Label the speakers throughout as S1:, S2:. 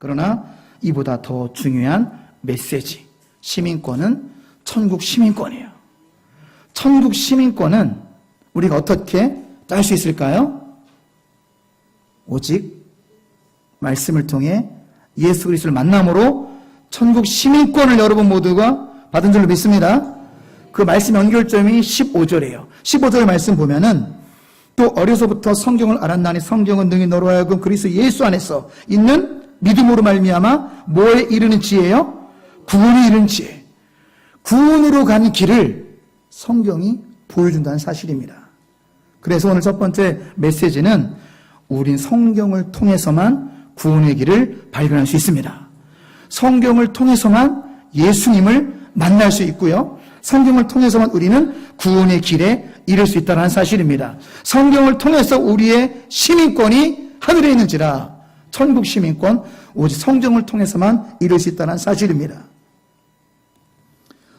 S1: 그러나 이보다 더 중요한 메시지, 시민권은 천국 시민권이에요. 천국 시민권은 우리가 어떻게 딸 수 있을까요? 오직 말씀을 통해 예수 그리스도를 만남으로 천국 시민권을 여러분 모두가 받은 줄로 믿습니다. 그 말씀 연결점이 15절이에요. 15절 말씀 보면은 또 어려서부터 성경을 알았나니 성경은 능히 너로 하여금 그리스도 예수 안에서 있는 믿음으로 말미암아 뭐에 이르는 지혜요? 구원에 이르는 지혜. 구원으로 가는 길을 성경이 보여준다는 사실입니다. 그래서 오늘 첫 번째 메시지는 우린 성경을 통해서만 구원의 길을 발견할 수 있습니다. 성경을 통해서만 예수님을 만날 수 있고요. 성경을 통해서만 우리는 구원의 길에 이를 수 있다는 사실입니다. 성경을 통해서 우리의 시민권이 하늘에 있는지라 천국 시민권 오직 성경을 통해서만 이룰 수 있다는 사실입니다.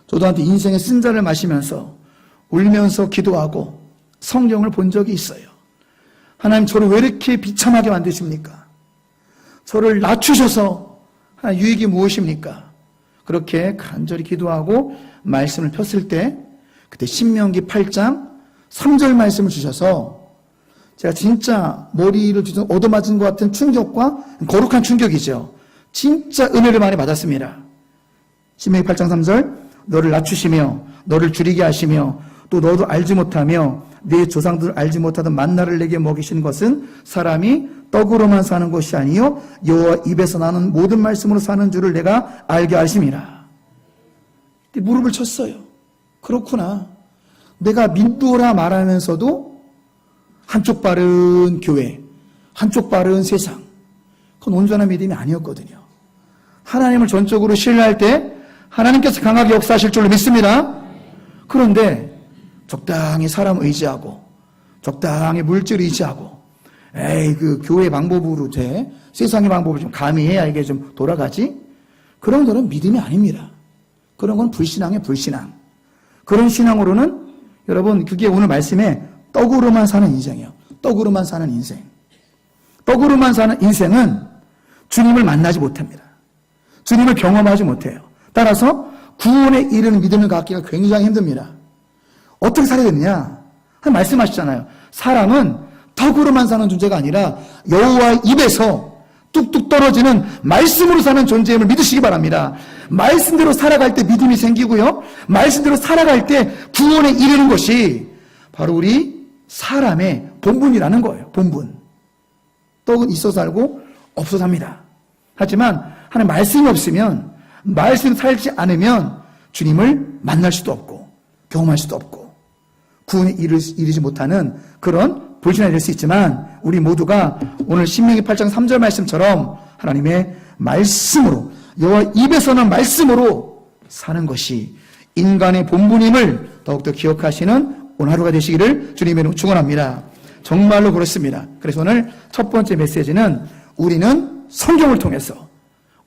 S1: 저도 한때 인생의 쓴자를 마시면서 울면서 기도하고 성경을 본 적이 있어요. 하나님 저를 왜 이렇게 비참하게 만드십니까? 저를 낮추셔서 유익이 무엇입니까? 그렇게 간절히 기도하고 말씀을 폈을 때 그때 신명기 8장 3절 말씀을 주셔서 제가 진짜 머리를 얻어맞은 것 같은 충격과 거룩한 충격이죠. 진짜 은혜를 많이 받았습니다. 신명기 8장 3절 너를 낮추시며 너를 줄이게 하시며 또 너도 알지 못하며 네 조상들 알지 못하던 만나를 내게 먹이신 것은 사람이 떡으로만 사는 것이 아니요 여호와 입에서 나는 모든 말씀으로 사는 줄을 내가 알게 하심이라. 무릎을 쳤어요. 그렇구나. 내가 믿노라 말하면서도 한쪽 발은 교회, 한쪽 발은 세상. 그건 온전한 믿음이 아니었거든요. 하나님을 전적으로 신뢰할 때 하나님께서 강하게 역사하실 줄로 믿습니다. 그런데 적당히 사람 의지하고 적당히 물질 의지하고 에이 그 교회 방법으로 돼 세상의 방법을 좀 가미해야 이게 좀 돌아가지. 그런 거는 믿음이 아닙니다. 그런 건 불신앙이에요. 불신앙. 그런 신앙으로는 여러분 그게 오늘 말씀에 떡으로만 사는 인생이에요. 떡으로만 사는 인생. 떡으로만 사는 인생은 주님을 만나지 못합니다. 주님을 경험하지 못해요. 따라서 구원에 이르는 믿음을 갖기가 굉장히 힘듭니다. 어떻게 살아야 되느냐? 말씀하시잖아요. 사람은 떡으로만 사는 존재가 아니라 여호와의 입에서 뚝뚝 떨어지는 말씀으로 사는 존재임을 믿으시기 바랍니다. 말씀대로 살아갈 때 믿음이 생기고요. 말씀대로 살아갈 때 구원에 이르는 것이 바로 우리 사람의 본분이라는 거예요. 본분. 떡은 있어 살고 없어 삽니다. 하지만 하나님 말씀이 없으면 말씀 살지 않으면 주님을 만날 수도 없고 경험할 수도 없고 구원에 이르지 못하는 그런 불신앙이 될 수 있지만 우리 모두가 오늘 신명기 8장 3절 말씀처럼 하나님의 말씀으로 여호와 입에서 난 말씀으로 사는 것이 인간의 본분임을 더욱더 기억하시는 오늘 하루가 되시기를 주님의 이름으로 축원합니다. 정말로 그렇습니다. 그래서 오늘 첫 번째 메시지는 우리는 성경을 통해서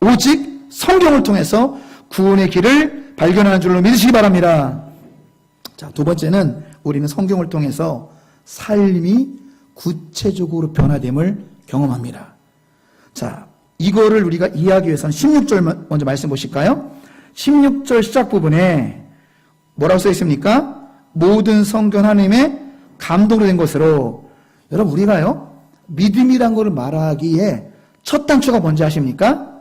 S1: 오직 성경을 통해서 구원의 길을 발견하는 줄로 믿으시기 바랍니다. 자, 두 번째는 우리는 성경을 통해서 삶이 구체적으로 변화됨을 경험합니다. 자, 이거를 우리가 이해하기 위해서는 16절 먼저 말씀 보실까요? 16절 시작 부분에 뭐라고 써 있습니까? 모든 성경 하나님의 감동으로 된 것으로. 여러분 우리가요 믿음이란 것을 말하기에 첫 단추가 뭔지 아십니까?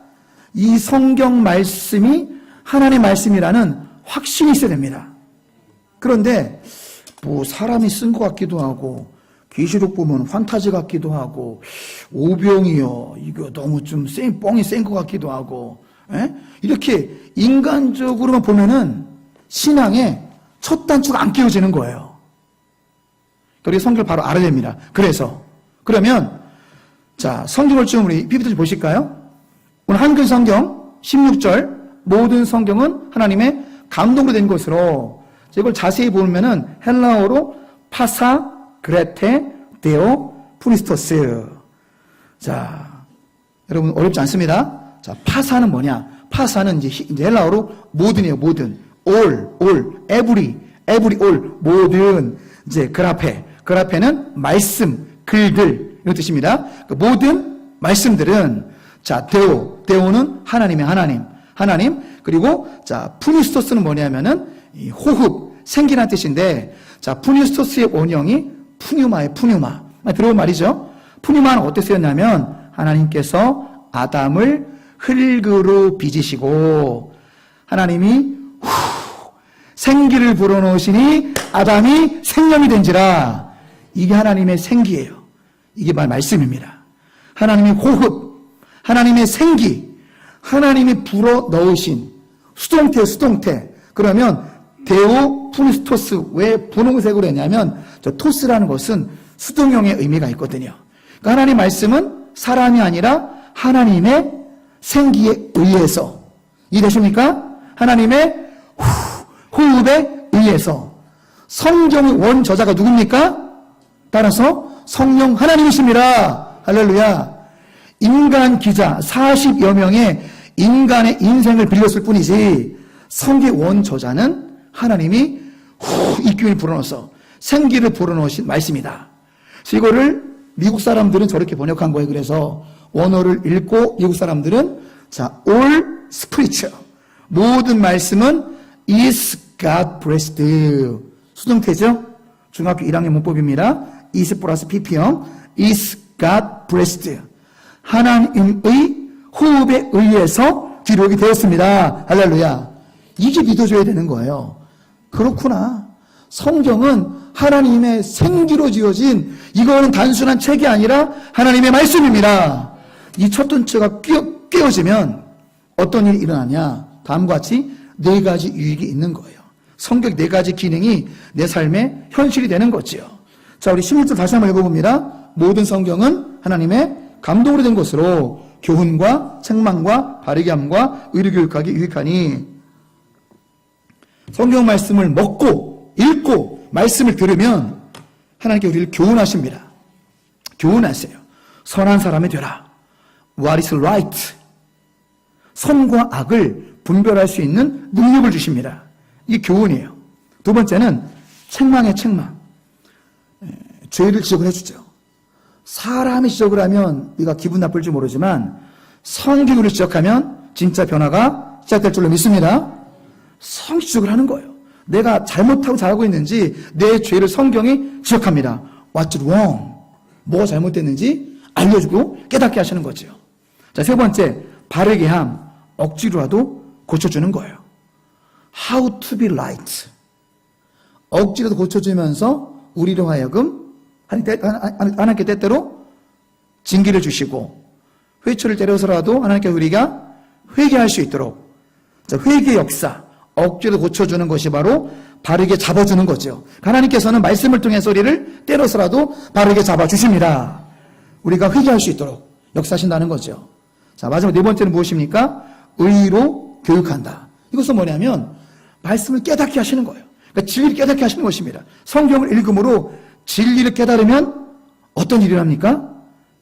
S1: 이 성경 말씀이 하나님의 말씀이라는 확신이 있어야 됩니다. 그런데 뭐 사람이 쓴 것 같기도 하고 계시록 보면 판타지 같기도 하고 오병이요 이거 너무 좀 뻥이 센 것 같기도 하고 이렇게 인간적으로만 보면은 신앙의 첫 단추가 안 끼워지는 거예요. 그리고 성경을 바로 알아야 됩니다. 그러면 자 성경을 좀 우리 PPT 좀 보실까요? 오늘 한글 성경 16절 모든 성경은 하나님의 감동으로 된 것으로 이걸 자세히 보면은 헬라어로 파사 그레테 데오 프리스토스. 자 여러분 어렵지 않습니다. 자 파사는 뭐냐? 파사는 이제 헬라어로 모든이에요. 모든 all every all 모든 이제 그라페는 말씀 글들 이런 뜻입니다. 그 모든 말씀들은 자, 데오는 하나님의 하나님. 그리고 자, 푸니스토스는 뭐냐면은 이 호흡, 생기란 뜻인데, 자, 푸니스토스의 원형이 푸뉴마. 들어본 말이죠. 푸뉴마는 어떻게 쓰였냐면 하나님께서 아담을 흙으로 빚으시고 하나님이 생기를 불어넣으시니 아담이 생명이 된지라. 이게 하나님의 생기예요. 이게 말씀입니다. 하나님의 호흡, 하나님의 생기, 하나님이 불어넣으신 수동태. 그러면 데오 푸니스토스, 왜 분홍색으로 했냐면 저 토스라는 것은 수동형의 의미가 있거든요. 그러니까 하나님 말씀은 사람이 아니라 하나님의 생기에 의해서, 이해되십니까? 하나님의 호흡에 의해서. 성경의 원저자가 누굽니까? 따라서 성령 하나님이십니다. 할렐루야. 인간 기자 40여 명의 인간의 인생을 빌렸을 뿐이지 성경의 원저자는 하나님이 입김을 불어넣어서 생기를 불어넣으신 말씀이다. 그래서 이거를 미국 사람들은 저렇게 번역한 거예요. 그래서 원어를 읽고 미국 사람들은 자, all scripture, 모든 말씀은 is God breathed. 수동태죠. 중학교 1학년 문법입니다. is 플러스 pp형, is God breathed. 하나님의 호흡에 의해서 기록이 되었습니다. 할렐루야. 이게 믿어줘야 되는 거예요. 그렇구나. 성경은 하나님의 생기로 지어진, 이거는 단순한 책이 아니라 하나님의 말씀입니다. 이 첫 번째가 깨어지면 어떤 일이 일어나냐. 다음과 같이 4가지 유익이 있는 거예요. 성경 4가지 기능이 내 삶에 현실이 되는 거지요. 자, 우리 11절 다시 한번 읽어봅니다. 모든 성경은 하나님의 감동으로 된 것으로 교훈과 책망과 바르게 함과 의로 교육하기 유익하니. 성경 말씀을 먹고 읽고 말씀을 들으면 하나님께 우리를 교훈하십니다. 교훈하세요. 선한 사람이 되라. What is right? 선과 악을 분별할 수 있는 능력을 주십니다. 이게 교훈이에요. 두 번째는 책망의 책망. 죄를 지적을 해주죠. 사람이 지적을 하면 네가 기분 나쁠지 모르지만 성경으로 지적하면 진짜 변화가 시작될 줄로 믿습니다. 성지적으로 하는 거예요. 내가 잘못하고 잘하고 있는지 내 죄를 성경이 지적합니다. What's wrong? 뭐가 잘못됐는지 알려주고 깨닫게 하시는 거죠. 자, 세 번째, 바르게 함, 억지로라도 고쳐주는 거예요. How to be right. 억지로도 고쳐주면서 우리로 하여금 하나님께 때때로 징계를 주시고 회초를 때려서라도 하나님께 우리가 회개할 수 있도록, 자, 회개 역사, 억지로 고쳐주는 것이 바로 바르게 잡아주는 거죠. 하나님께서는 말씀을 통해서 우리를 때려서라도 바르게 잡아주십니다. 우리가 회개할 수 있도록 역사하신다는 거죠. 자, 마지막 4번째는 무엇입니까? 의로 교육한다. 이것은 뭐냐면 말씀을 깨닫게 하시는 거예요. 그러니까 진리를 깨닫게 하시는 것입니다. 성경을 읽음으로 진리를 깨달으면 어떤 일이 납니까?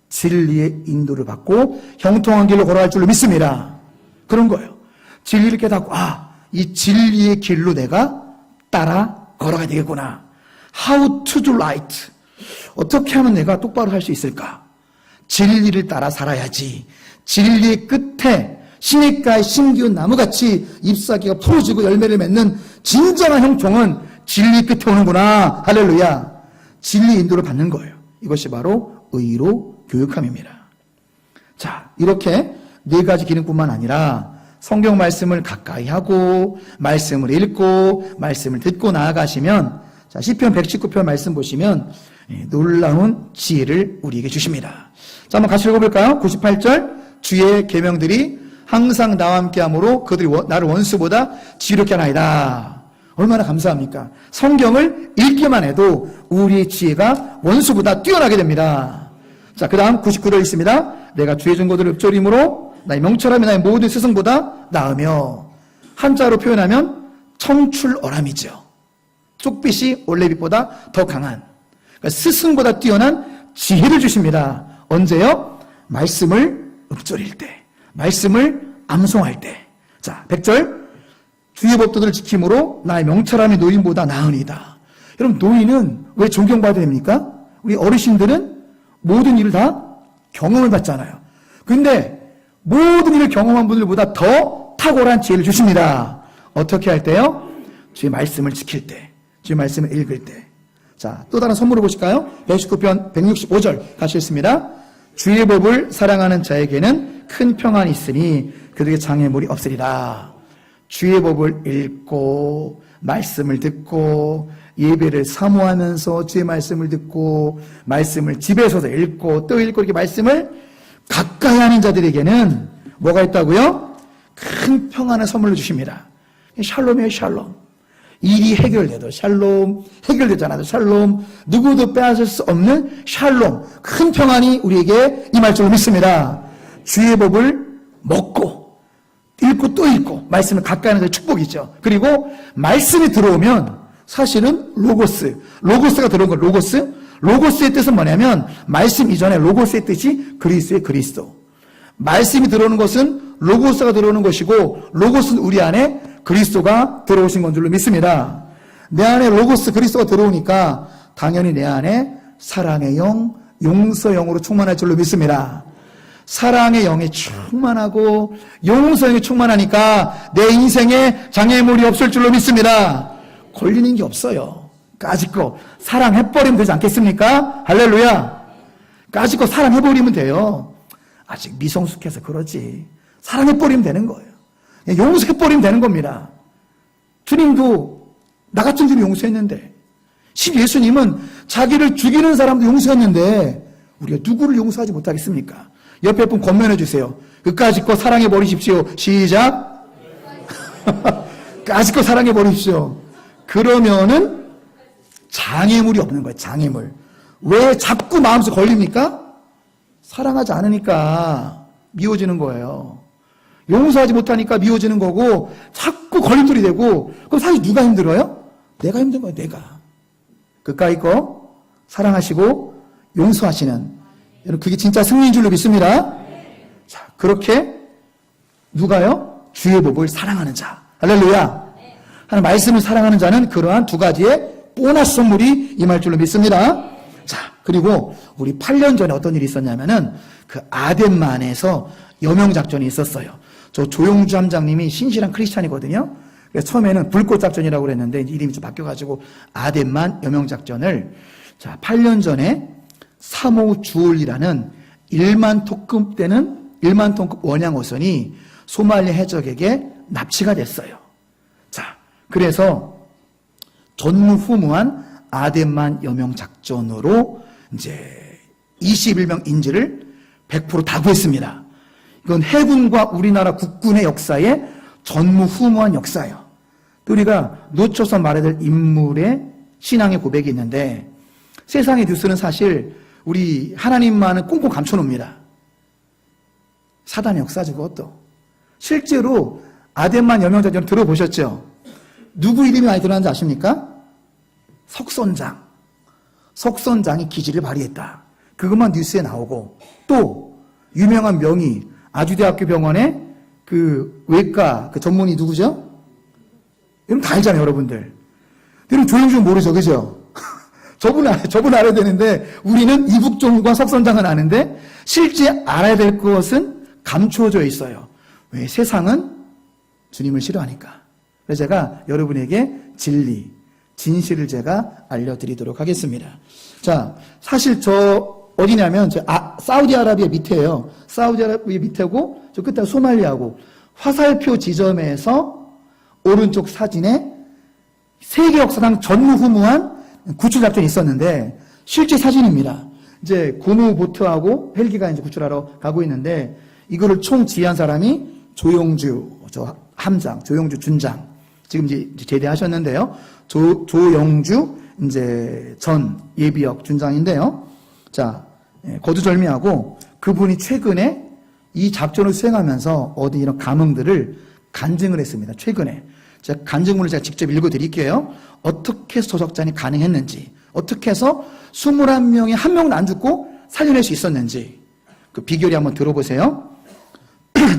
S1: 진리의 인도를 받고 형통한 길로 걸어갈 줄로 믿습니다. 그런 거예요. 진리를 깨닫고 이 진리의 길로 내가 따라 걸어가야 되겠구나. How to do right. 어떻게 하면 내가 똑바로 할 수 있을까? 진리를 따라 살아야지. 진리의 끝에 시냇가의 심기운 나무같이 잎사귀가 풀어지고 열매를 맺는 진정한 형통은 진리 끝에 오는구나. 할렐루야. 진리 인도를 받는 거예요. 이것이 바로 의로 교육함입니다. 자, 이렇게 4가지 기능뿐만 아니라 성경 말씀을 가까이 하고 말씀을 읽고 말씀을 듣고 나아가시면, 자, 시편 119편 말씀 보시면 놀라운 지혜를 우리에게 주십니다. 자, 한번 같이 읽어볼까요? 98절, 주의 계명들이 항상 나와 함께함으로 그들이 나를 원수보다 지혜롭게 하나이다. 얼마나 감사합니까? 성경을 읽기만 해도 우리의 지혜가 원수보다 뛰어나게 됩니다. 자, 그 다음 99절 있습니다. 내가 주의 증거들을 읊조림으로 나의 명철함이 나의 모든 스승보다 나으며. 한자로 표현하면 청출어람이죠. 쪽빛이 올레빛보다 더 강한, 그러니까 스승보다 뛰어난 지혜를 주십니다. 언제요? 말씀을 읊조릴 때, 말씀을 암송할 때. 자, 100절, 주의 법도들을 지킴으로 나의 명철함이 노인보다 나으니이다. 여러분, 노인은 왜 존경받아야 됩니까? 우리 어르신들은 모든 일을 다 경험을 받잖아요. 근데 모든 일을 경험한 분들보다 더 탁월한 지혜를 주십니다. 어떻게 할 때요? 주의 말씀을 지킬 때, 주의 말씀을 읽을 때. 자, 또 다른 선물을 보실까요? 119편 165절 같이 읽습니다. 주의 법을 사랑하는 자에게는 큰 평안이 있으니 그들에게 장애물이 없으리라. 주의 법을 읽고 말씀을 듣고 예배를 사모하면서 주의 말씀을 듣고 말씀을 집에서도 읽고 또 읽고 이렇게 말씀을 가까이 하는 자들에게는 뭐가 있다고요? 큰 평안을 선물로 주십니다. 샬롬이에요, 샬롬. 일이 해결돼도 샬롬, 해결되지 않아도 샬롬, 누구도 빼앗을 수 없는 샬롬, 큰 평안이 우리에게 임할 줄로 믿습니다. 주의 법을 먹고 읽고 또 읽고 말씀을 가까이 하는 것이 축복이죠. 그리고 말씀이 들어오면 사실은 로고스가 들어온 건 로고스의 뜻은 뭐냐면 말씀 이전에 로고스의 뜻이 그리스도의 그리스도. 말씀이 들어오는 것은 로고스가 들어오는 것이고 로고스는 우리 안에 그리스도가 들어오신 건 줄로 믿습니다. 내 안에 로고스 그리스도가 들어오니까 당연히 내 안에 사랑의 영, 용서의 영으로 충만할 줄로 믿습니다. 사랑의 영이 충만하고 용서의 영이 충만하니까 내 인생에 장애물이 없을 줄로 믿습니다. 걸리는 게 없어요. 까짓거 사랑해버리면 되지 않겠습니까? 할렐루야. 까짓거 사랑해버리면 돼요. 아직 미성숙해서 그러지. 사랑해버리면 되는 거예요. 용서해버리면 되는 겁니다. 주님도 나 같은 주님 용서했는데, 예수님은 자기를 죽이는 사람도 용서했는데 우리가 누구를 용서하지 못하겠습니까? 옆에 분 권면해 주세요. 그까짓거 사랑해버리십시오. 시작. 까짓거 사랑해버리십시오. 그러면은 장애물이 없는 거예요. 장애물. 왜 자꾸 마음속에 걸립니까? 사랑하지 않으니까 미워지는 거예요. 용서하지 못하니까 미워지는 거고 자꾸 걸림돌이 되고, 그럼 사실 누가 힘들어요? 내가 힘든 거예요. 내가. 그까이 거 사랑하시고 용서하시는, 여러분 그게 진짜 승리인 줄로 믿습니다. 자, 그렇게 누가요? 주의 법을 사랑하는 자. 할렐루야. 하나님 말씀을 사랑하는 자는 그러한 두 가지의 보너스 선물이 임할 줄로 믿습니다. 자, 그리고 우리 8년 전에 어떤 일이 있었냐면은 그 아덴만에서 여명작전이 있었어요. 저 조용주 함장님이 신실한 크리스찬이거든요. 그래서 처음에는 불꽃작전이라고 그랬는데 이름이 좀 바뀌어가지고 아덴만 여명작전을, 자, 8년 전에 3호 주올리라는 1만 톤급 원양어선이 소말리아 해적에게 납치가 됐어요. 자, 그래서 전무후무한 아덴만 여명작전으로 이제 21명 인질을 100% 다 구했습니다. 이건 해군과 우리나라 국군의 역사에 전무후무한 역사예요. 또 우리가 놓쳐서 말해야 될 인물의 신앙의 고백이 있는데, 세상의 뉴스는 사실 우리 하나님만은 꽁꽁 감춰놓습니다. 사단의 역사죠, 그것도. 실제로 아덴만 여명작전 들어보셨죠? 누구 이름이 많이 드러나는지 아십니까? 석선장이 기지를 발휘했다. 그것만 뉴스에 나오고, 또 유명한 명의 아주대학교 병원의 그 외과 그 전문의 누구죠? 여러분 다 알잖아요, 여러분들. 여러분 조용준 모르죠, 그죠? 저분 알아야 되는데 우리는 이북종과 석선장은 아는데 실제 알아야 될 것은 감춰져 있어요. 왜? 세상은 주님을 싫어하니까. 그래서 제가 여러분에게 진리, 진실을 제가 알려드리도록 하겠습니다. 자, 사실 어디냐면 사우디아라비아 밑에예요. 사우디아라비아 밑에고 저 끝에 소말리아고, 화살표 지점에서 오른쪽 사진에 세계 역사상 전무후무한 구출작전이 있었는데 실제 사진입니다. 이제 군우보트하고 헬기가 이제 구출하러 가고 있는데 이거를 총 지휘한 사람이 조용주 함장, 조용주 준장, 지금 이제 제대하셨는데요. 조영주 이제 전 예비역 준장인데요. 자, 거두절미하고 그분이 최근에 이 작전을 수행하면서 얻은 이런 감흥들을 간증을 했습니다. 최근에. 제가 간증문을 제가 직접 읽어드릴게요. 어떻게 해서 저 작전이 가능했는지, 어떻게 해서 21명이 한 명도 안 죽고 살려낼 수 있었는지 그 비결이 한번 들어보세요.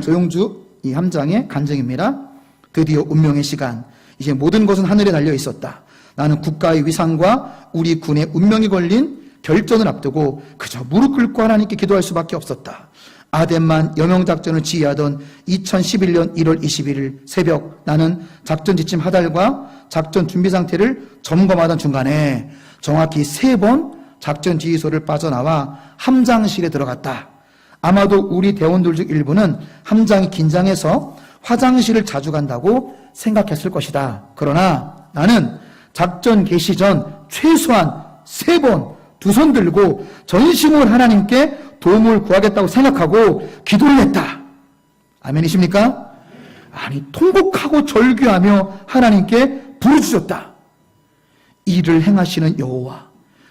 S1: 조용주 이 함장의 간증입니다. 드디어 운명의 시간. 이제 모든 것은 하늘에 달려 있었다. 나는 국가의 위상과 우리 군의 운명이 걸린 결전을 앞두고 그저 무릎 꿇고 하나님께 기도할 수밖에 없었다. 아덴만 여명작전을 지휘하던 2011년 1월 21일 새벽 나는 작전 지침 하달과 작전 준비 상태를 점검하던 중간에 정확히 3번 작전 지휘소를 빠져나와 함장실에 들어갔다. 아마도 우리 대원들 중 일부는 함장이 긴장해서 화장실을 자주 간다고 생각했을 것이다. 그러나 나는 작전 개시 전 최소한 3번 두 손 들고 전심으로 하나님께 도움을 구하겠다고 생각하고 기도를 했다. 아멘이십니까? 아니, 통곡하고 절규하며 하나님께 부르짖었다. 이를 행하시는 여호와,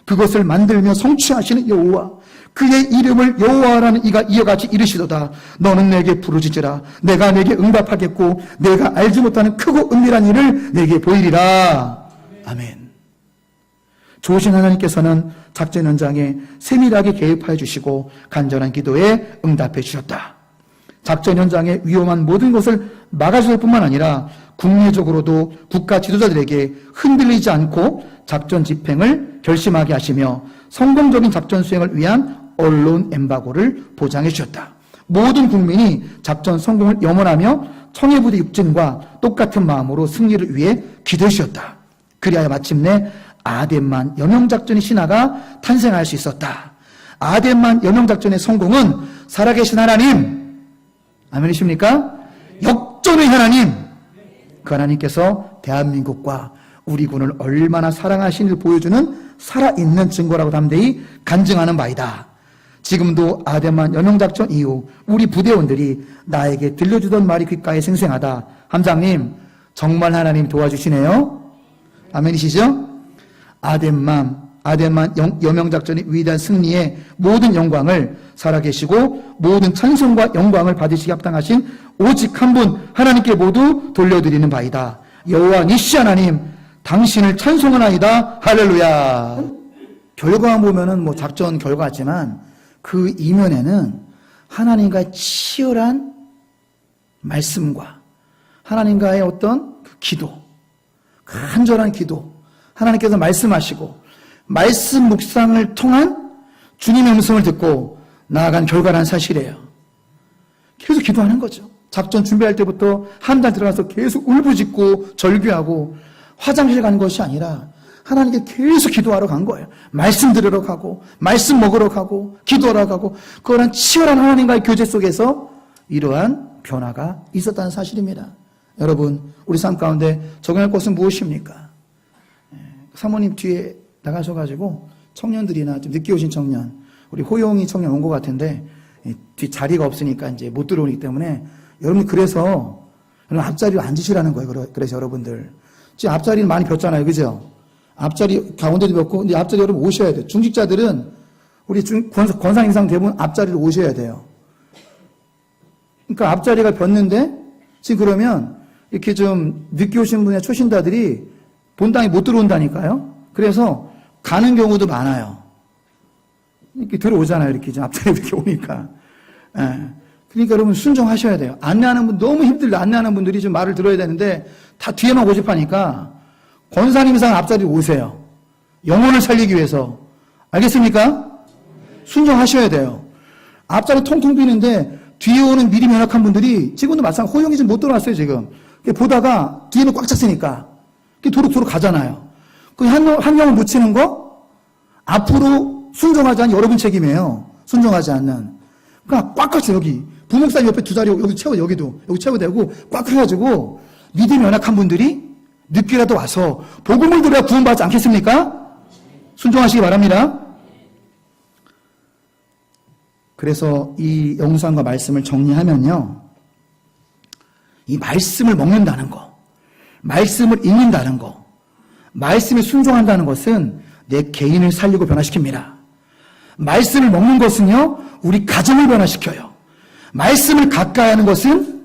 S1: 그것을 만들며 성취하시는 여호와, 그의 이름을 여호와라는 이가 이어같이 이르시도다. 너는 내게 부르짖으라. 내가 내게 응답하겠고 내가 알지 못하는 크고 은밀한 일을 내게 보이리라. 아멘. 좋으신 하나님께서는 작전 현장에 세밀하게 개입하여 주시고 간절한 기도에 응답해 주셨다. 작전 현장의 위험한 모든 것을 막아주실 뿐만 아니라 국내적으로도 국가 지도자들에게 흔들리지 않고 작전 집행을 결심하게 하시며 성공적인 작전 수행을 위한 언론 엠바고를 보장해 주셨다. 모든 국민이 작전 성공을 염원하며 청해부대 육진과 똑같은 마음으로 승리를 위해 기도해 주셨다. 그리하여 마침내 아덴만 여명작전의 신화가 탄생할 수 있었다. 아덴만 여명작전의 성공은 살아계신 하나님, 아멘이십니까? 역전의 하나님, 그 하나님께서 대한민국과 우리 군을 얼마나 사랑하시는지를 보여주는 살아있는 증거라고 담대히 간증하는 바이다. 지금도 아덴만 여명작전 이후 우리 부대원들이 나에게 들려주던 말이 귓가에 생생하다. 함장님, 정말 하나님 도와주시네요. 아멘이시죠? 아덴만 여명작전의 위대한 승리에 모든 영광을 살아계시고 모든 찬송과 영광을 받으시기 합당하신 오직 한 분 하나님께 모두 돌려드리는 바이다. 여호와 니시 하나님, 당신을 찬송하나이다. 할렐루야. 결과만 보면은 뭐 작전 결과 같지만 그 이면에는 하나님과의 치열한 말씀과 하나님과의 어떤 기도, 간절한 기도, 하나님께서 말씀하시고 말씀 묵상을 통한 주님의 음성을 듣고 나아간 결과라는 사실이에요. 계속 기도하는 거죠. 작전 준비할 때부터 함장 들어가서 계속 울부짖고 절규하고 화장실 간 것이 아니라 하나님께 계속 기도하러 간 거예요. 말씀 들으러 가고 말씀 먹으러 가고 기도하러 가고 그런 치열한 하나님과의 교제 속에서 이러한 변화가 있었다는 사실입니다. 여러분, 우리 삶 가운데 적용할 것은 무엇입니까? 사모님 뒤에 나가셔가지고 청년들이나 좀 늦게 오신 청년, 우리 호용이 청년 온 것 같은데 뒤 자리가 없으니까 이제 못 들어오기 때문에 여러분, 그래서 여러분 앞자리로 앉으시라는 거예요. 그래서 여러분들 지금 앞자리는 많이 폈잖아요, 그죠? 앞자리 가운데도 폈고, 근데 앞자리 여러분 오셔야 돼요. 중직자들은 우리 권상 인상 대부분 앞자리로 오셔야 돼요. 그러니까 앞자리가 폈는데 지금 그러면 이렇게 좀 늦게 오신 분의 초신다들이 본당에 못 들어온다니까요. 그래서 가는 경우도 많아요. 이렇게 들어오잖아요. 이렇게 좀 앞자리 이렇게 오니까. 예. 그러니까 여러분 순종하셔야 돼요. 안내하는 분 너무 힘들다. 안내하는 분들이 좀 말을 들어야 되는데 다 뒤에만 고집하니까 권사님상 앞자리 오세요. 영혼을 살리기 위해서. 알겠습니까? 순종하셔야 돼요. 앞자리 통통 비는데 뒤에 오는 미리 면역한 분들이 지금도 마찬가지 호용이 지금 못 들어왔어요. 지금. 보다가 뒤에는 꽉 찼으니까. 도로 가잖아요. 그 한 명을 묻히는 거 앞으로 순종하지 않은 여러분 책임이에요. 순종하지 않는. 그러니까 꽉 찼어 여기. 부목사님 옆에 두 자리 여기 채워 여기도 여기 채워대고 꽉 해가지고 믿음이 연약한 분들이 늦게라도 와서 복음을 들어야 구원받지 않겠습니까? 순종하시기 바랍니다. 그래서 이 영상과 말씀을 정리하면요, 이 말씀을 먹는다는 거, 말씀을 읽는다는 거, 말씀에 순종한다는 것은 내 개인을 살리고 변화시킵니다. 말씀을 먹는 것은요, 우리 가정을 변화시켜요. 말씀을 가까이 하는 것은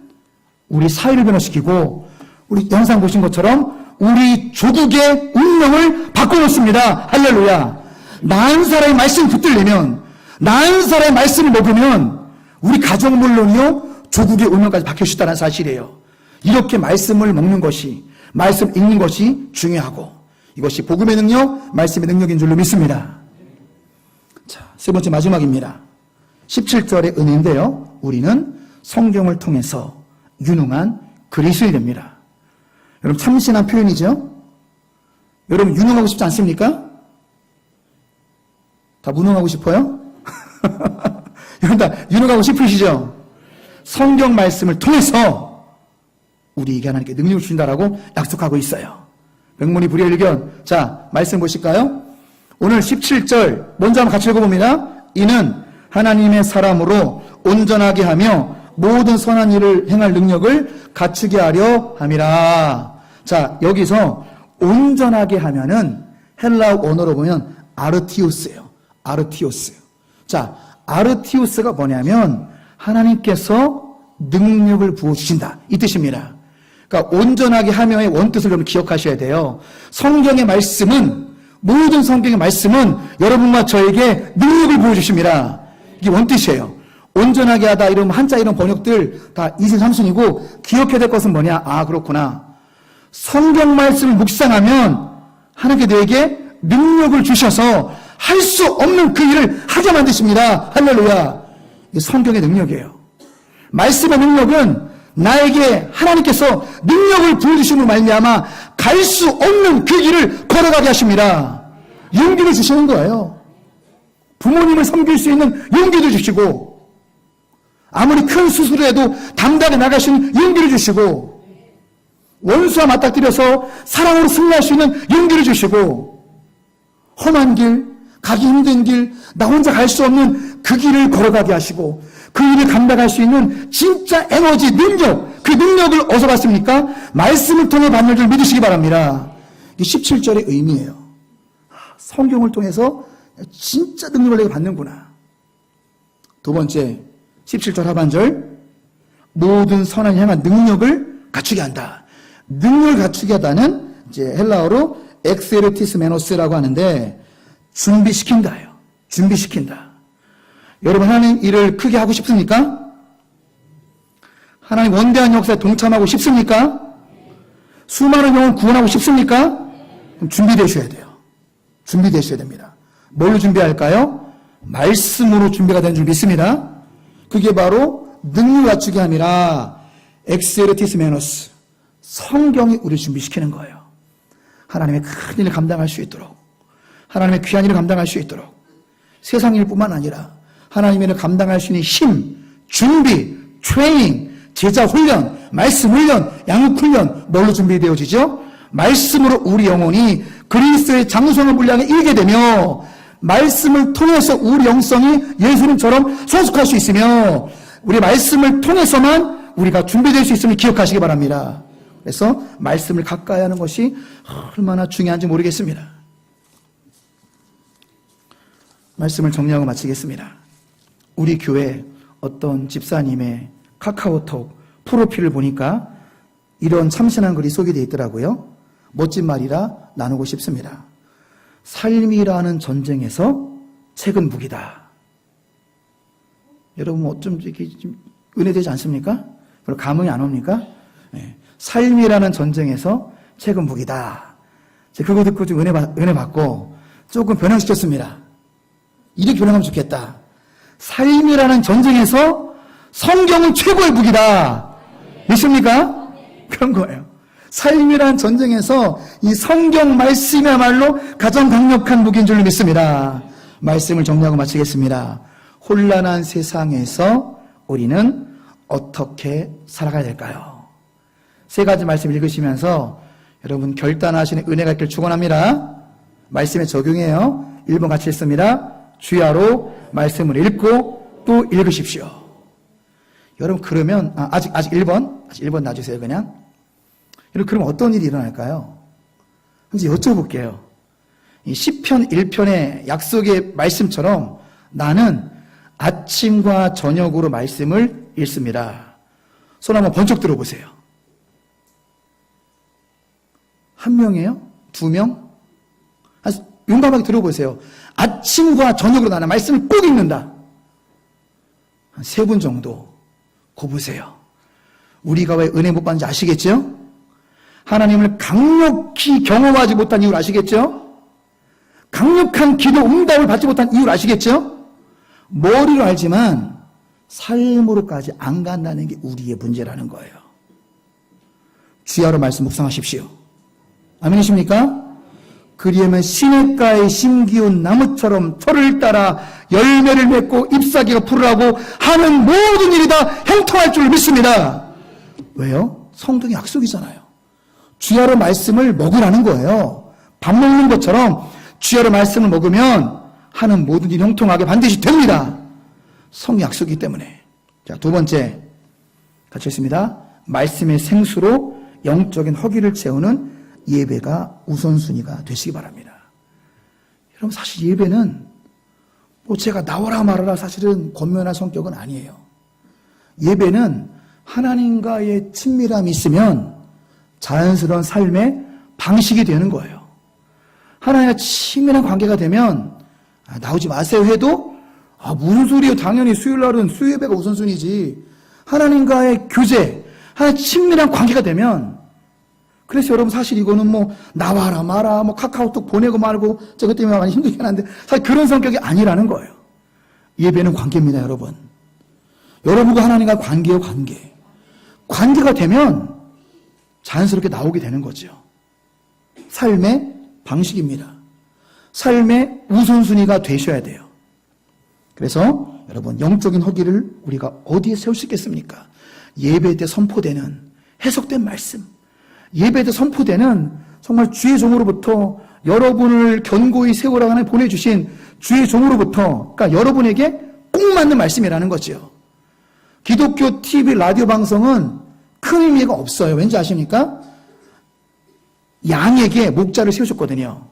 S1: 우리 사회를 변화시키고, 우리 영상 보신 것처럼 우리 조국의 운명을 바꿔놓습니다. 할렐루야. 나은 사람의 말씀 붙들려면, 나은 사람의 말씀을 먹으면 우리 가정 물론이요, 조국의 운명까지 바뀌어주셨다는 사실이에요. 이렇게 말씀을 먹는 것이, 말씀 읽는 것이 중요하고, 이것이 복음의 능력, 말씀의 능력인 줄로 믿습니다. 자, 세 번째 마지막입니다. 17절의 은혜인데요. 우리는 성경을 통해서 유능한 그리스도인이 됩니다. 여러분 참신한 표현이죠? 여러분 유능하고 싶지 않습니까? 다 무능하고 싶어요? 여러분 다 유능하고 싶으시죠? 성경 말씀을 통해서 우리에게 하나님께 능력을 주신다라고 약속하고 있어요. 백문이 불여일견. 자, 말씀 보실까요? 오늘 17절 먼저 한번 같이 읽어봅니다. 이는 하나님의 사람으로 온전하게 하며 모든 선한 일을 행할 능력을 갖추게 하려 함이라. 자, 여기서 온전하게 하면은 헬라어 원어로 보면 아르티우스예요. 아르티우스. 자, 아르티우스가 뭐냐면 하나님께서 능력을 부어주신다 이 뜻입니다. 그러니까 온전하게 하며의 원뜻을 여러분 기억하셔야 돼요. 성경의 말씀은 모든 성경의 말씀은 여러분과 저에게 능력을 부어주십니다. 이게 원뜻이에요. 온전하게 하다 이런 한자 이런 번역들 다 이신삼순이고 기억해야 될 것은 뭐냐? 아 그렇구나. 성경 말씀을 묵상하면 하나님께 내게 능력을 주셔서 할 수 없는 그 일을 하게 만드십니다. 할렐루야. 이게 성경의 능력이에요. 말씀의 능력은 나에게 하나님께서 능력을 부어주심으로 말미암아 갈 수 없는 그 길을 걸어가게 하십니다. 용기를 주시는 거예요. 부모님을 섬길 수 있는 용기도 주시고 아무리 큰 수술을 해도 담당해 나갈 수 있는 용기를 주시고 원수와 맞닥뜨려서 사랑으로 승리할 수 있는 용기를 주시고 험한 길, 가기 힘든 길, 나 혼자 갈 수 없는 그 길을 걸어가게 하시고 그 일을 감당할 수 있는 진짜 에너지, 능력, 그 능력을 어디서 받습니까? 말씀을 통해 받는 줄 믿으시기 바랍니다. 이게 17절의 의미예요. 성경을 통해서 진짜 능력을 내가 받는구나. 두 번째, 17절 하반절 모든 선한 향한 능력을 갖추게 한다. 능력을 갖추게 하다는 이제 헬라어로 엑세르티스메노스라고 하는데 준비시킨다예요. 준비시킨다. 여러분 하나님 일을 크게 하고 싶습니까? 하나님 원대한 역사에 동참하고 싶습니까? 수많은 영혼 구원하고 싶습니까? 그럼 준비되셔야 돼요. 준비되셔야 됩니다. 뭘로 준비할까요? 말씀으로 준비가 된 줄 믿습니다. 그게 바로 능력 갖추게 함이라 엑세르티스메노스. 성경이 우리를 준비시키는 거예요. 하나님의 큰 일을 감당할 수 있도록, 하나님의 귀한 일을 감당할 수 있도록, 세상 일뿐만 아니라 하나님의 일을 감당할 수 있는 힘, 준비, 트레이닝, 제자 훈련, 말씀 훈련, 양육 훈련 뭘로 준비되어지죠? 말씀으로 우리 영혼이 그리스도의 장성한 분량에 이르게 되며 말씀을 통해서 우리 영성이 예수님처럼 성숙할 수 있으며 우리 말씀을 통해서만 우리가 준비될 수 있음을 기억하시기 바랍니다. 그래서 말씀을 가까이 하는 것이 얼마나 중요한지 모르겠습니다. 말씀을 정리하고 마치겠습니다. 우리 교회 어떤 집사님의 카카오톡 프로필을 보니까 이런 참신한 글이 소개되어 있더라고요. 멋진 말이라 나누고 싶습니다. 삶이라는 전쟁에서 책은 무기다. 여러분 어쩜 이렇게 좀 은혜되지 않습니까? 별로 감흥이 안 옵니까? 네. 삶이라는 전쟁에서 책은 무기다. 제가 그거 듣고 좀 은혜 받고 조금 변형시켰습니다. 이렇게 변형하면 좋겠다. 삶이라는 전쟁에서 성경은 최고의 무기다. 믿습니까? 그런 거예요. 삶이라는 전쟁에서 이 성경 말씀이야말로 가장 강력한 무기인 줄 믿습니다. 말씀을 정리하고 마치겠습니다. 혼란한 세상에서 우리는 어떻게 살아가야 될까요? 세 가지 말씀 읽으시면서 여러분 결단하시는 은혜가 있길 축원합니다. 말씀에 적용해요. 1번 같이 읽습니다. 주야로 말씀을 읽고 또 읽으십시오. 여러분 그러면 아직 1번 놔주세요. 그냥. 여러분 그럼 어떤 일이 일어날까요? 이제 여쭤볼게요. 이 시편 1편의 약속의 말씀처럼 나는 아침과 저녁으로 말씀을 읽습니다. 손 한번 번쩍 들어보세요. 한 명이에요? 두 명? 용감하게 들어보세요. 아침과 저녁으로 나는 말씀을 꼭 읽는다. 한 세 분 정도 꼽으세요. 우리가 왜 은혜 못 받는지 아시겠죠? 하나님을 강력히 경험하지 못한 이유를 아시겠죠? 강력한 기도 응답을 받지 못한 이유를 아시겠죠? 머리로 알지만 삶으로까지 안 간다는 게 우리의 문제라는 거예요. 주야로 말씀 묵상하십시오. 아멘이십니까? 그리하면 시냇가에 심기운 나무처럼 철을 따라 열매를 맺고 잎사귀가 풀으라고 하는 모든 일이 다 형통할 줄 믿습니다. 왜요? 성경의 약속이잖아요. 주야로 말씀을 먹으라는 거예요. 밥 먹는 것처럼 주야로 말씀을 먹으면 하는 모든 일이 형통하게 반드시 됩니다. 성 약속이기 때문에. 자, 두 번째 같이 했습니다. 말씀의 생수로 영적인 허기를 채우는 예배가 우선순위가 되시기 바랍니다. 여러분, 사실 예배는 뭐 제가 나오라 말아라 사실은 권면할 성격은 아니에요. 예배는 하나님과의 친밀함이 있으면 자연스러운 삶의 방식이 되는 거예요. 하나님과 친밀한 관계가 되면 나오지 마세요 해도 무슨 소리예요. 당연히 수요일날은 수요예배가 우선순위지. 하나님과의 교제, 하나님 친밀한 관계가 되면, 그래서 여러분 사실 이거는 뭐 나와라 마라 뭐 카카오톡 보내고 말고 저것 때문에 많이 힘들긴 한데 사실 그런 성격이 아니라는 거예요. 예배는 관계입니다, 여러분. 여러분과 하나님과 관계요, 관계. 관계가 되면 자연스럽게 나오게 되는 거죠. 삶의 방식입니다. 삶의 우선순위가 되셔야 돼요. 그래서 여러분, 영적인 허기를 우리가 어디에 세울 수 있겠습니까? 예배 때 선포되는 해석된 말씀, 예배 때 선포되는 정말 주의 종으로부터 여러분을 견고히 세우라고 하나님 보내주신 주의 종으로부터, 그러니까 여러분에게 꼭 맞는 말씀이라는 거죠. 기독교 TV 라디오 방송은 큰 의미가 없어요. 왠지 아십니까? 양에게 목자를 세우셨거든요.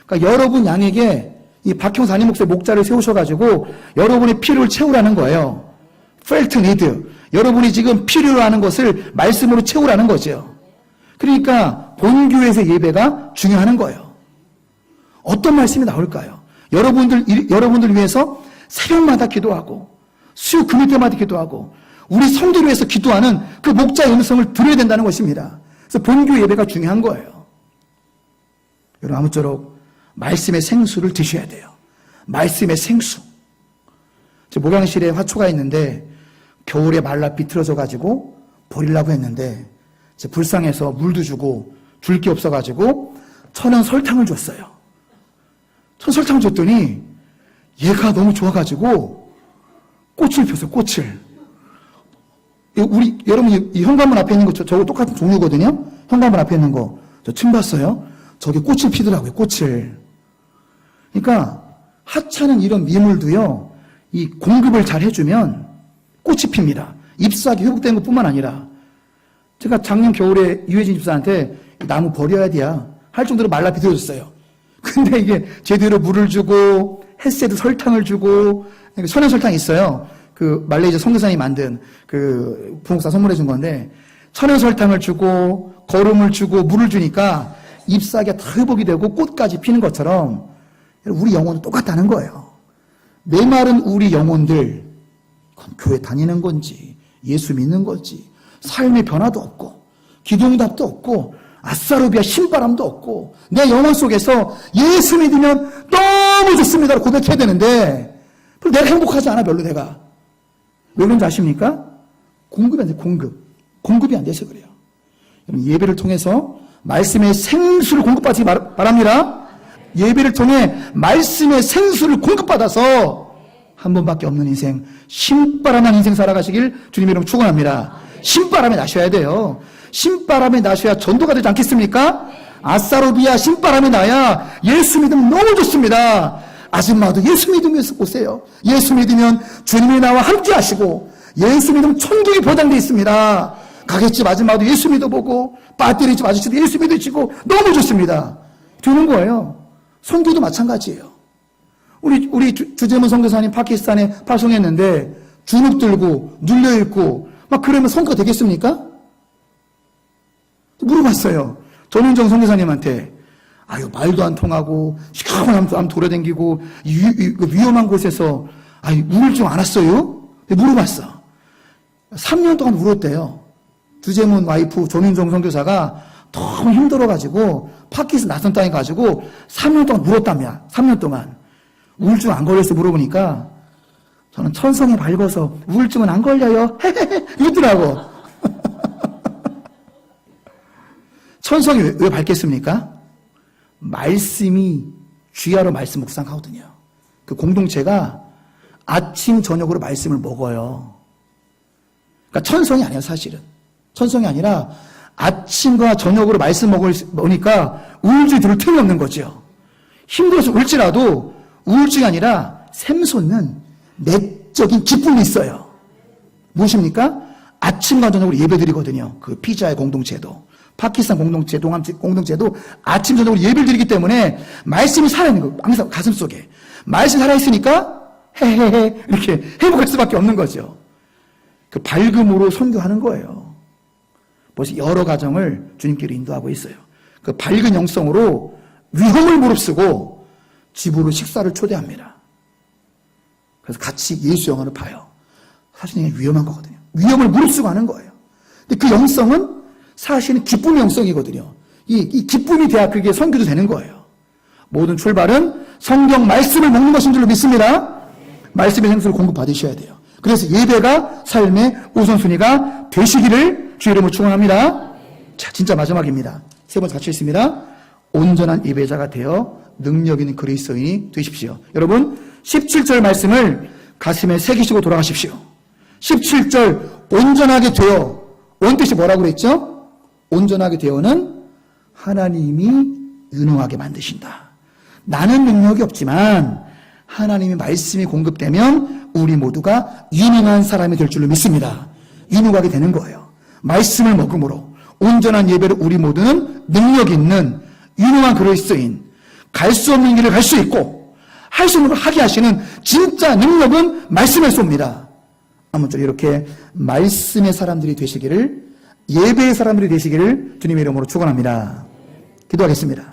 S1: 그러니까 여러분 양에게 이 박형사님 목사의 목자를 세우셔가지고 여러분의 필요를 채우라는 거예요. felt need. 여러분이 지금 필요로 하는 것을 말씀으로 채우라는 거죠. 그러니까 본교회에서 예배가 중요한 거예요. 어떤 말씀이 나올까요? 여러분들 위해서 새벽마다 기도하고 수요 금요 때마다 기도하고 우리 성도를 위해서 기도하는 그 목자의 음성을 들어야 된다는 것입니다. 그래서 본교 예배가 중요한 거예요. 여러분, 아무쪼록 말씀의 생수를 드셔야 돼요. 말씀의 생수. 제 목양실에 화초가 있는데 겨울에 말라 비틀어져 가지고 버리려고 했는데 불쌍해서 물도 주고 줄 게 없어가지고 천연 설탕을 줬어요. 천연 설탕을 줬더니 얘가 너무 좋아가지고 꽃을 폈어요. 꽃을. 여러분 이 현관문 앞에 있는 거 저거 똑같은 종류거든요. 현관문 앞에 있는 거 저 처음 봤어요. 저게 꽃을 피더라고요. 꽃을. 그러니까 하찮은 이런 미물도요, 이 공급을 잘 해주면 꽃이 핍니다. 잎사귀 회복된 것뿐만 아니라 제가 작년 겨울에 유해진 집사한테 나무 버려야 돼야 할 정도로 말라 비틀어졌어요. 근데 이게 제대로 물을 주고 햇새도 설탕을 주고 천연 설탕이 있어요. 그 말레이시아 선교사님이 만든 그 부목사 선물해 준 건데 천연 설탕을 주고 거름을 주고 물을 주니까 잎사귀가 다 회복이 되고 꽃까지 피는 것처럼 우리 영혼은 똑같다는 거예요. 메마른 우리 영혼들, 교회 다니는 건지 예수 믿는 건지 삶의 변화도 없고 기도응답도 없고 아싸르비아 신바람도 없고 내 영혼 속에서 예수 믿으면 너무 좋습니다 고백해야 되는데 내가 행복하지 않아. 별로 내가. 왜 그런지 아십니까? 공급이 안 돼. 공급이 안 돼서 그래요. 예배를 통해서 말씀의 생수를 공급받기 바랍니다. 예배를 통해 말씀의 생수를 공급받아서 한 번밖에 없는 인생, 신바람난 인생 살아가시길 주님 이름 축원합니다. 신바람에 나셔야 돼요. 신바람에 나셔야 전도가 되지 않겠습니까? 아싸로비아 신바람에 나야 예수 믿으면 너무 좋습니다. 아줌마도 예수 믿으면서 보세요. 예수 믿으면 주님이 나와 함께 하시고 예수 믿으면 천국이 보장되어 있습니다. 가게집 아줌마도 예수 믿어보고 배터리집 아저씨도 예수 믿으시고 너무 좋습니다. 되는 거예요. 선교도 마찬가지예요. 우리 주재문 선교사님 파키스탄에 파송했는데 주눅 들고 눌려있고 막 그러면 선교가 되겠습니까? 물어봤어요. 전윤정 선교사님한테. 아유, 말도 안 통하고 시커먼 사람 돌아다니고 위험한 곳에서 우울증 안 왔어요? 물어봤어. 3년 동안 울었대요. 주재문 와이프 전윤정 선교사가 너무 힘들어가지고 파키스탄 낯선 땅에 가지고 3년 동안 울었답니다. 3년 동안. 우울증 안 걸렸어 물어보니까 저는 천성이 밝아서 우울증은 안 걸려요. 이러더라고. 천성이 왜 밝겠습니까? 말씀이 귀하로 말씀 묵상하거든요. 그 공동체가 아침 저녁으로 말씀을 먹어요. 그러니까 천성이 아니에요, 사실은. 천성이 아니라 아침과 저녁으로 말씀 먹으니까 우울증이 들을 틈이 없는 거죠. 힘들어서 울지라도 우울증이 아니라 샘솟는 내적인 기쁨이 있어요. 무엇입니까? 아침과 저녁으로 예배드리거든요. 그 피자의 공동체도, 파키스탄 공동체, 동암 공동체도 아침 저녁으로 예배를 드리기 때문에 말씀이 살아있는 거예요. 항상 가슴 속에. 말씀이 살아있으니까 헤헤헤 이렇게 회복할 수밖에 없는 거죠. 그 밝음으로 선교하는 거예요. 벌써 여러 가정을 주님께로 인도하고 있어요. 그 밝은 영성으로 위험을 무릅쓰고 집으로 식사를 초대합니다. 그래서 같이 예수 영화를 봐요. 사실은 이게 위험한 거거든요. 위험을 무릅쓰고 하는 거예요. 근데 그 영성은 사실은 기쁨의 영성이거든요. 이 기쁨이 돼야 그게 선교도 되는 거예요. 모든 출발은 성경 말씀을 먹는 것인 줄로 믿습니다. 말씀의 생수를 공급받으셔야 돼요. 그래서 예배가 삶의 우선순위가 되시기를 주 이름으로 축원합니다. 자, 진짜 마지막입니다. 세 번째 같이 있습니다. 온전한 예배자가 되어 능력 있는 그리스도인이 되십시오. 여러분 17절 말씀을 가슴에 새기시고 돌아가십시오. 17절 온전하게 되어, 원뜻이 뭐라고 그랬죠? 온전하게 되어는 하나님이 유능하게 만드신다. 나는 능력이 없지만 하나님의 말씀이 공급되면 우리 모두가 유능한 사람이 될 줄로 믿습니다. 유능하게 되는 거예요. 말씀을 먹음으로 온전한 예배를 우리 모두는 능력 있는 유능한 그리스도인, 갈 수 없는 길을 갈 수 있고 할 수 있는 걸 하게 하시는 진짜 능력은 말씀에서 옵니다. 아무쪼록 이렇게 말씀의 사람들이 되시기를, 예배의 사람들이 되시기를 주님의 이름으로 축원합니다. 기도하겠습니다.